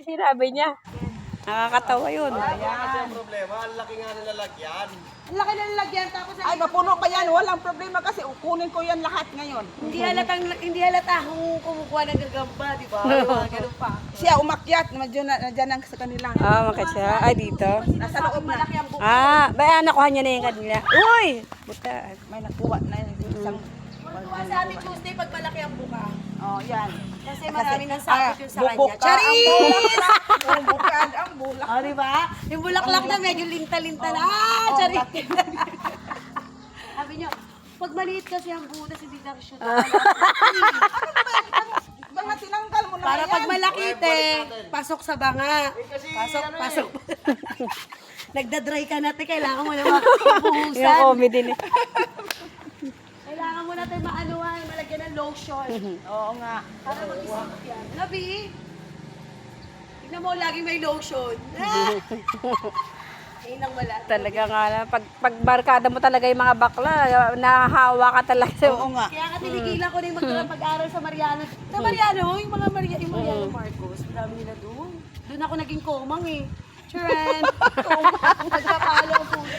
Sinabi niya. Nakakatawa yun. Kasi ang problema, ang laki nga ng lalagyan. Ang laki ng lalagyan tapos Ay, mapuno pa yan. Walang problema kasi kunin ko yan lahat ngayon. hindi halata kung kumukuha ng gagamba, di ba? Mga ganun pa. Siya umakyat. Nandiyan ang sa kanila. Makit siya. Ay, dito. Nasa loob na. Malaki ang buko. Baya nakuha niya na yung kanila. Uy! Buta. May nakuha na yun. Isang... Kuha sa amin Tuesday pag malaki ang buka. Oh, yan. Kasi marami nang sakot yun sa kanya. Bubukad Charis! ang bukad ang bulak. O, di ba? Yung bulaklak na medyo linta-linta na. Charis! Sabi niyo, pag maliit kasi ang butas, hindi na siya. Banga tinanggal mo na Para yan. pag malaki, te, pasok sa banga. Pasok. Nagda-dry ka na, te, kailangan mo na Yung mapuhusan. comedy ni. Kailangan mo natin maanuhan, malagyan ng lotion. Oo nga. Para mag-isip yan. Labi, tignan mo, lagi may lotion. Ayun ang wala. Talaga nga lang. Pag barkada mo talaga yung mga bakla, nahahawa ka talaga. Oo nga. Kaya ka tinigilan ko na yung magpag-aral sa Mariano. Sa Mariano, yung mga Mariano Marcos, marami nila doon. Doon ako naging komang eh. Churen! Komang. Nagpapalo ang puso.